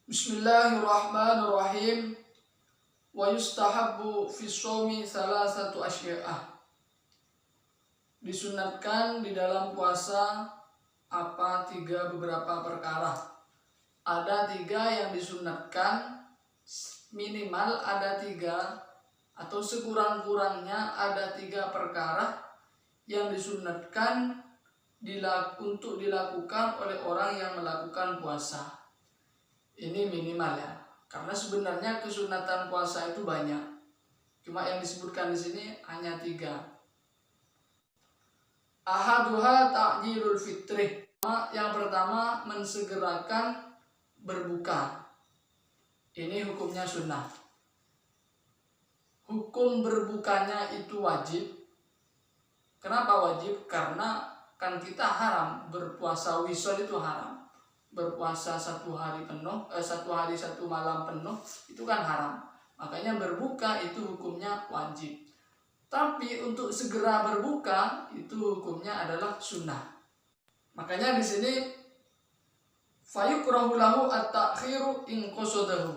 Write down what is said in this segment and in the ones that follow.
Bismillahirrahmanirrahim. Wa yustahabbu fi shaumi salasatu asya'ah. Disunatkan di dalam puasa beberapa perkara. Ada 3 yang disunatkan, minimal ada 3 atau sekurang-kurangnya ada 3 perkara yang disunatkan untuk dilakukan oleh orang yang melakukan puasa. Ini minimal ya, karena sebenarnya kesunatan puasa itu banyak. Cuma yang disebutkan di sini hanya 3. Ahaduha ta'jilul fitrih. Yang pertama, mensegerakan berbuka. Ini hukumnya sunnah. Hukum berbukanya itu wajib. Kenapa wajib? Karena kan kita haram berpuasa wisol, itu haram. Berpuasa 1 hari penuh, 1 hari 1 malam penuh itu kan haram. Makanya berbuka itu hukumnya wajib. Tapi untuk segera berbuka itu hukumnya adalah sunnah. Makanya di sini fayukrahu lahu at-ta'khiru in qasadahu.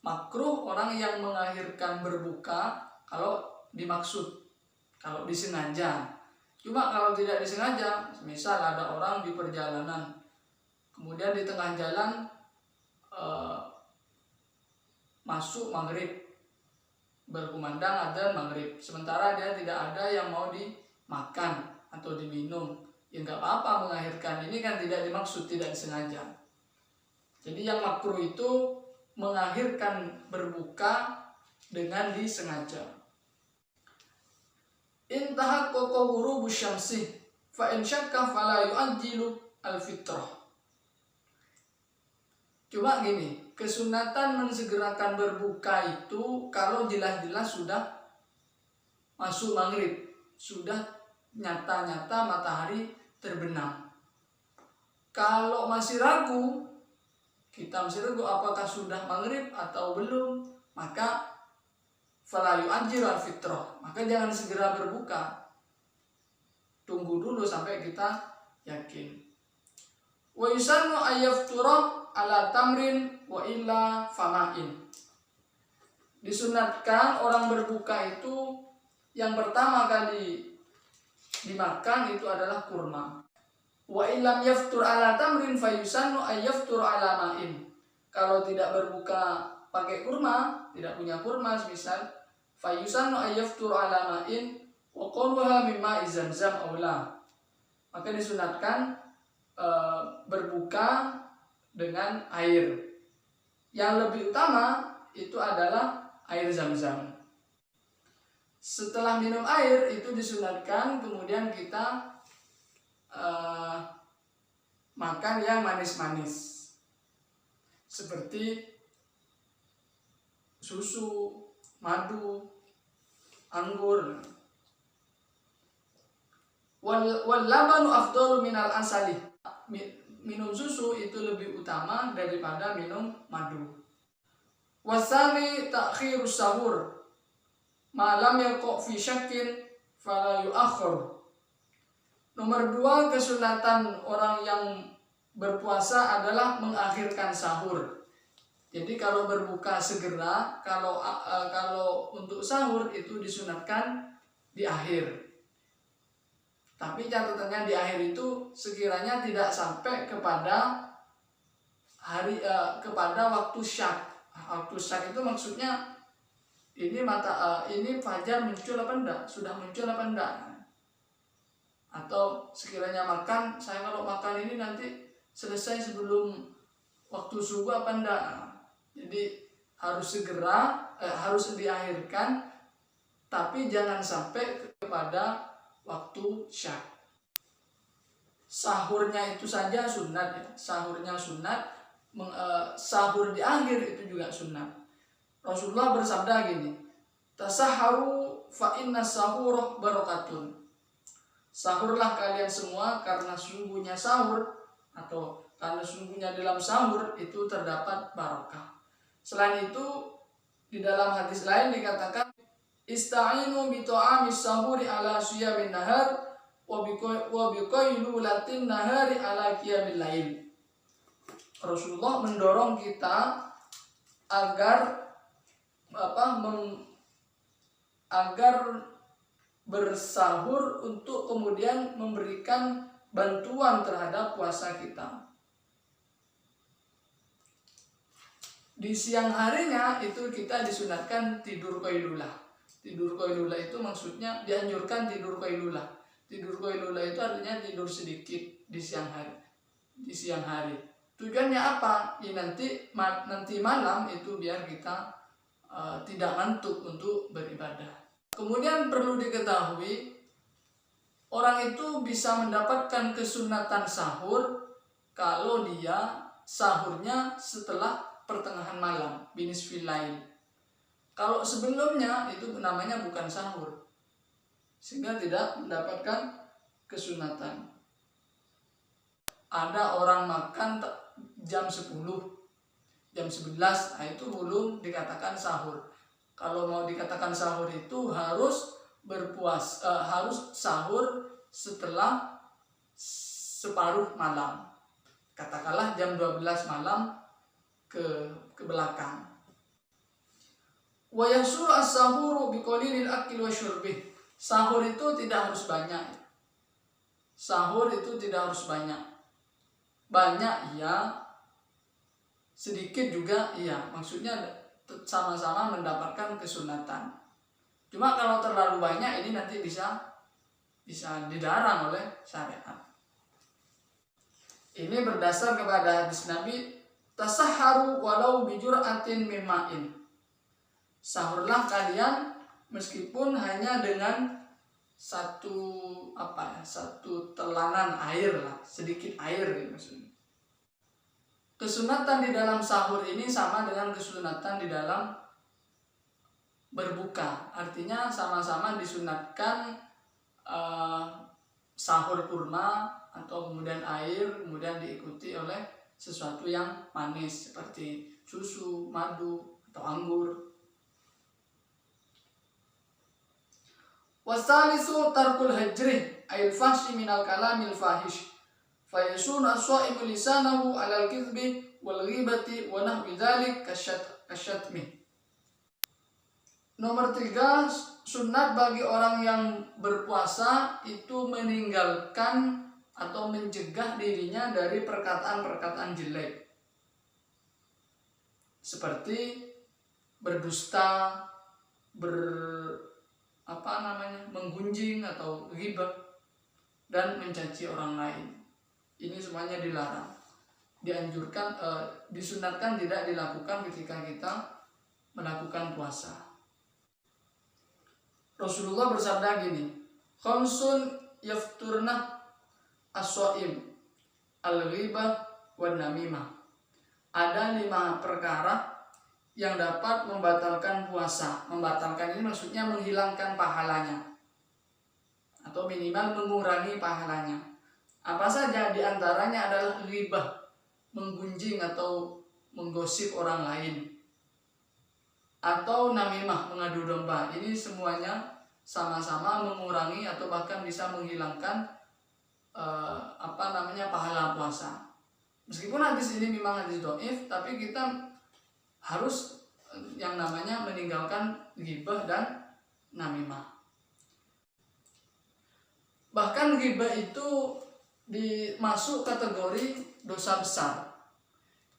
Makruh orang yang mengakhirkan berbuka kalau dimaksud, kalau disengaja. Cuma kalau tidak disengaja, misal ada orang di perjalanan, kemudian di tengah jalan masuk maghrib, berkumandang adzan maghrib, sementara dia tidak ada yang mau dimakan atau diminum, ya nggak apa-apa mengakhirkan. Ini kan tidak dimaksud, tidak disengaja. Jadi yang makruh itu mengakhirkan berbuka dengan disengaja. Intaha qawuru busyamsi fa in syakka fala yu'ajjilu al-fitrah. Cuma gini, kesunatan mensegerakan berbuka itu kalau jelas-jelas sudah masuk maghrib, sudah nyata-nyata matahari terbenam. Kalau masih ragu, kita masih ragu apakah sudah maghrib atau belum, maka fala yu'ajjilu al-fitrah, maka jangan segera berbuka. Tunggu dulu sampai kita yakin. Wa yusannu ayyaftura ala tamrin wa illa fama'in. Disunatkan orang berbuka itu yang pertama kali dimakan itu adalah kurma. Wa illam yaftur ala tamrin fa yusannu ayyaftur ala ma'in. Kalau tidak berbuka pakai kurma, tidak punya kurma misal, fa yusannu ayyaftur ala ma'in wa qawluha mimma izamzam aula. Maka disunatkan berbuka dengan air. Yang lebih utama itu adalah air zam-zam. Setelah minum air itu disunatkan kemudian kita makan yang manis-manis, seperti susu, madu, anggur. Wal labanu afdalu minal asali. Minum susu itu lebih utama daripada minum madu. Wasani ta'khirus sahur ma lam yaqa fi syakkin fala yu'akhkhar. Nomor 2, kesunatan orang yang berpuasa adalah mengakhirkan sahur. Jadi kalau berbuka segera, kalau untuk sahur itu disunatkan di akhir. Tapi catatannya di akhir itu sekiranya tidak sampai kepada waktu syak. Waktu syak itu maksudnya ini fajar muncul apa enggak, sudah muncul apa enggak. Atau sekiranya makan, saya kalau makan ini nanti selesai sebelum waktu subuh apa enggak. Jadi harus segera, harus diakhirkan, tapi jangan sampai kepada waktu syak. Sahurnya itu saja sunat ya. Sahurnya sunat, sahur di akhir itu juga sunat. Rasulullah bersabda gini, tasaharu fa inna sahur barakatun. Sahurlah kalian semua karena sungguhnya sahur atau karena sungguhnya dalam sahur itu terdapat barakah. Selain itu di dalam hadis lain dikatakan ista'inu bi ta'amis sahuri ala siyamin nahar wa bi qailulatin nahari ala qiyamil lail. Rasulullah mendorong kita agar agar bersahur untuk kemudian memberikan bantuan terhadap puasa kita. Di siang harinya itu kita disunatkan tidur qailulah. Tidur qailulah itu maksudnya dianjurkan tidur qailulah. Tidur qailulah itu artinya tidur sedikit di siang hari. Di siang hari. Tujuannya apa? Ya nanti malam itu biar kita tidak ngantuk untuk beribadah. Kemudian perlu diketahui, orang itu bisa mendapatkan kesunatan sahur kalau dia sahurnya setelah pertengahan malam, binisfil lail. Kalau sebelumnya itu namanya bukan sahur, sehingga tidak mendapatkan kesunatan. Ada orang makan jam 10, jam 11, itu belum dikatakan sahur. Kalau mau dikatakan sahur itu harus harus sahur setelah separuh malam. Katakanlah jam 12 malam ke belakang. Wa yasuru as-sahuru biqalilil akil wa syurbih. Sahur itu tidak harus banyak. Sahur itu tidak harus banyak. Banyak iya, sedikit juga iya. Maksudnya sama-sama mendapatkan kesunatan. Cuma kalau terlalu banyak ini nanti bisa dilarang oleh syariat. Ini berdasar kepada hadis Nabi, tasahharu walau bijur'atin min ma'in. Sahurlah kalian meskipun hanya dengan satu telanan air lah, sedikit air gitu maksudnya. Kesunatan di dalam sahur ini sama dengan kesunatan di dalam berbuka. Artinya sama-sama disunatkan sahur kurma atau kemudian air, kemudian diikuti oleh sesuatu yang manis seperti susu, madu, atau anggur. Wasalisu tarkul hajri ayil fahshi minal kalamil fahish. Fayasunu as-sha'imu lisanahu 'alal kidhbi wal ghibati wa nahwi dzalik kasyatmi. Nomor 3, sunat bagi orang yang berpuasa itu meninggalkan atau mencegah dirinya dari perkataan-perkataan jelek. Seperti berdusta, menggunjing atau ghibah dan mencaci orang lain. Ini semuanya dilarang. Dianjurkan, disunatkan tidak dilakukan ketika kita melakukan puasa. Rasulullah bersabda gini, khamsun yafturna as-shaim, al-ghibah wan namimah. Ada 5 perkara yang dapat membatalkan puasa. Membatalkan ini maksudnya menghilangkan pahalanya atau minimal mengurangi pahalanya. Apa saja? Di antaranya adalah ghibah, menggunjing atau menggosip orang lain, atau namimah, mengadu domba. Ini semuanya sama-sama mengurangi atau bahkan bisa menghilangkan pahala puasa. Meskipun hadis ini memang hadis dhaif, tapi kita harus yang namanya meninggalkan ghibah dan namimah. Bahkan ghibah itu dimasuk kategori dosa besar.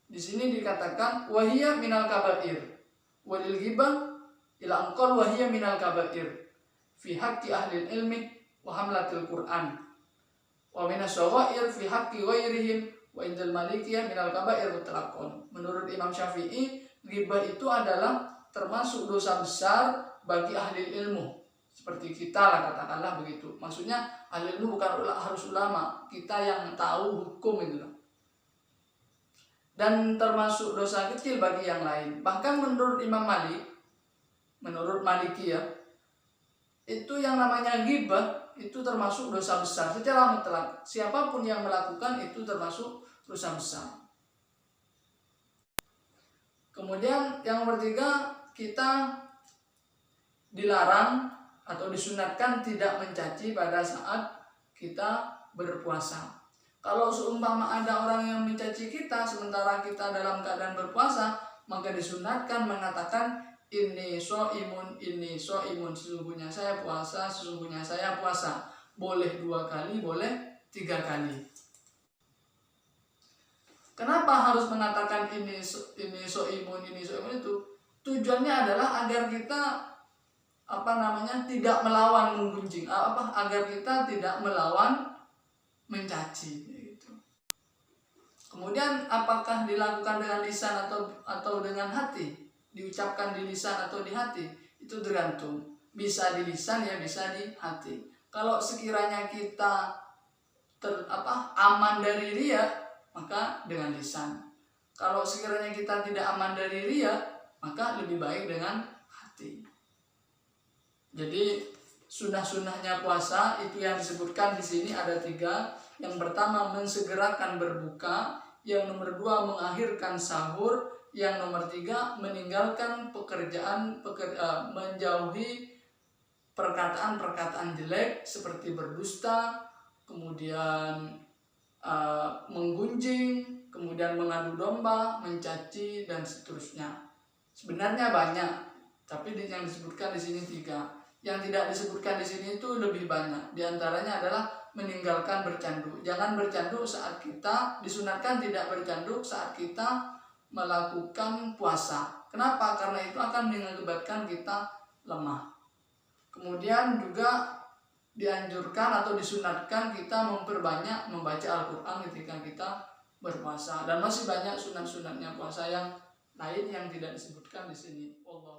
Di sini dikatakan wahiyya minal kabair. Walil ghibah ila anqal wahiyya minal kabair fi haqqi ahli ilmi wa hamlatil Qur'an. Wa minas shaghair fi haqqi ghairihim wa indal malikiyah minal kabair mutlaqan. Menurut Imam Syafi'i, ghibah itu adalah termasuk dosa besar bagi ahli ilmu. Seperti kita lah, katakanlah begitu. Maksudnya ahli ilmu bukan harus ulama, kita yang tahu hukum itu. Dan termasuk dosa kecil bagi yang lain. Bahkan menurut Imam Malik, menurut Malikiyah, itu yang namanya ghibah itu termasuk dosa besar secara mutlak. Siapapun yang melakukan itu termasuk dosa besar. Kemudian yang ketiga, kita dilarang atau disunatkan tidak mencaci pada saat kita berpuasa. Kalau seumpama ada orang yang mencaci kita sementara kita dalam keadaan berpuasa, maka disunatkan mengatakan ini so imun, sesungguhnya saya puasa, sesungguhnya saya puasa. Boleh 2 kali, boleh 3 kali. Kenapa harus mengatakan ini so imun itu? Tujuannya adalah agar kita tidak melawan menggunjing, agar kita tidak melawan mencaci gitu. Kemudian apakah dilakukan dengan lisan atau dengan hati, diucapkan di lisan atau di hati, itu tergantung. Bisa di lisan ya, bisa di hati. Kalau sekiranya kita aman dari riya, maka dengan lisan. Kalau sekiranya kita tidak aman dari riya, maka lebih baik dengan hati. Jadi sunnah-sunnahnya puasa itu yang disebutkan di sini ada 3. Yang pertama mensegerakan berbuka, yang nomor 2 mengakhirkan sahur, yang nomor 3 meninggalkan menjauhi perkataan-perkataan jelek seperti berdusta, kemudian menggunjing, kemudian mengadu domba, mencaci dan seterusnya. Sebenarnya banyak, tapi yang disebutkan di sini 3. Yang tidak disebutkan di sini itu lebih banyak. Di antaranya adalah meninggalkan bercandu. Jangan bercandu saat kita, disunatkan tidak bercandu saat kita melakukan puasa. Kenapa? Karena itu akan mengakibatkan kita lemah. Kemudian juga dianjurkan atau disunatkan kita memperbanyak membaca Al-Quran ketika kita berpuasa. Dan masih banyak sunat-sunatnya puasa yang lain yang tidak disebutkan di sini. Allah.